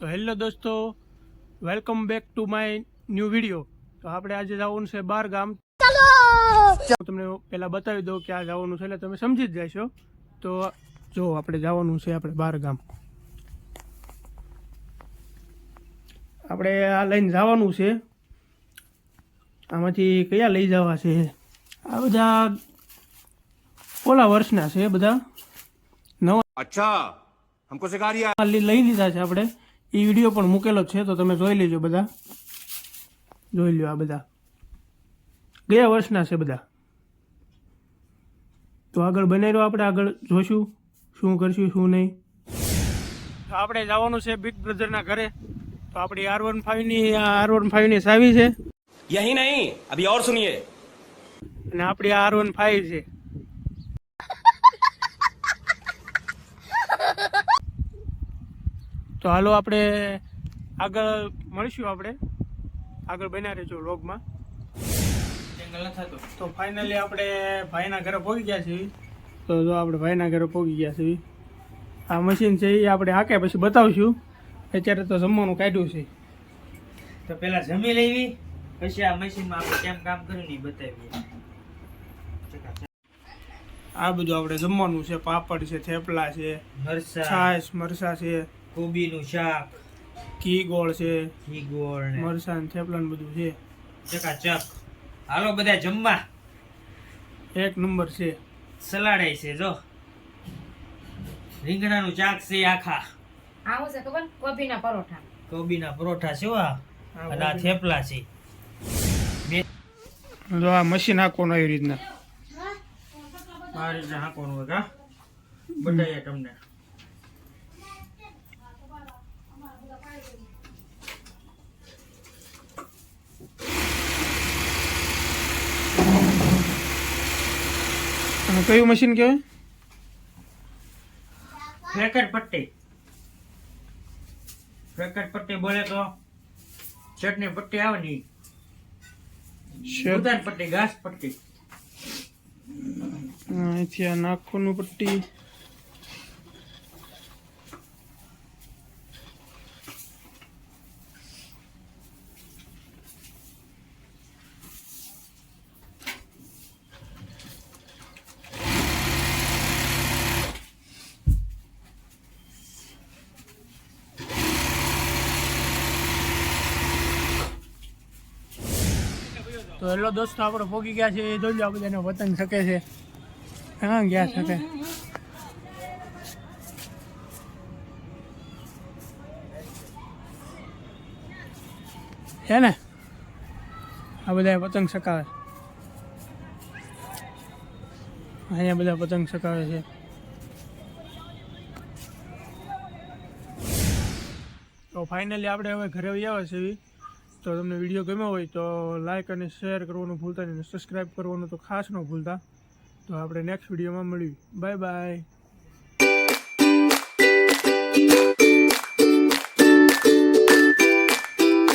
તો હેલો દોસ્તો, welcome back to my new video. તો આપણે આજે જવાનું છે બાર ગામ। હું તમને પહેલાં બતાવી દઉં કે આ જવાનું છે એટલે તમે સમજી જ જશો। તો જો આપણે જવાનું છે આપણે બાર ગામ। આપણે આ લઈને જવાનું છે। આમાંથી કયા લઈ જવા છે? આ બધા ઓલા વર્ષના છે, બધા નવા। अच्छा हमको सिखा रिया લઈ લીધા છે આપણે। એ વિડીયો પણ મૂકેલો છે, તો તમે જોઈ લેજો, બધા જોઈ લ્યો। આ બધા ગયા વર્ષના છે બધા। તો આગળ બનાવી આપણે આગળ જોશું શું કરશું શું નહીં। તો આપણે જવાનું છે બિગ બ્રધરના ઘરે। તો આપણી R15ની ચાવી છે, यही नहीं अभी और सुनिए અને આપણી R15 છે। તો હાલો આપણે આગળ મળીશું। આપણે આગળ બન્યા રહેજો વ્લોગમાં। તો ફાઇનલી આપણે ભાઈના ઘરે પહોંચી ગયા છીએ। તો જો આપણે ભાઈના ઘરે પહોંચી ગયા છીએ। આ મશીન છે એ આપણે હાકે પછી બતાવશું। અત્યારે તો જમવાનું કાઢ્યું છે। તો પેલા જમી લેવી, પછી આ મશીનમાં આપણે કેમ કામ કર્યું ને બતાવીએ। આ બધું આપણે જમવાનું છે। પાપડ છે, થેપલા છે, મરસા, છાશ, મરસા છે, કોબીનું શાક, ઘી ગોળ છે, ઘી ગોળ ને મરસા ને થેપલા ને બધું છે। ચકાચક। હાલો બધા જમવા। એક નંબર છે। સલાડે છે, જો રીંગણાનું શાક છે આખા, આવું છે ખબર? કોબીના પરોઠા। કોબીના પરોઠા છે આ, અને આ થેપલા છે। જો આ મશીન હાંકવાનું આવી રીતના। આ રીતે હાંકવાનું હોય કા, બતાવીએ તમને। અને કયું મશીન કહેવાય? ફ્રેકટ પટ્ટી। ફ્રેકટ પટ્ટી બોલે તો ચટણી પટ્ટી આવે ને, ઉદાન પટ્ટી, ઘાસ પટ્ટી। અહીંથી આ નાખવાનું પટ્ટી। તો હેલો દોસ્તો, આપણે પહોંચી ગયા છે। એ જોઈ લો, બધાને પતંગ શકે છે। હા ગયા શકે છે ને? આ બધા પતંગ ચકાવે, અહીંયા બધા પતંગ ચકાવે છે। તો ફાઇનલી આપણે હવે ઘરે આવ્યા છીએ। તો તમને વિડીયો ગમ્યો હોય તો લાઈક અને શેર કરવાનું ભૂલતા નહીં, સબસ્ક્રાઈબ કરવાનું તો ખાસ ન ભૂલતા। તો આપણે નેક્સ્ટ વિડીયોમાં મળીએ। Bye bye.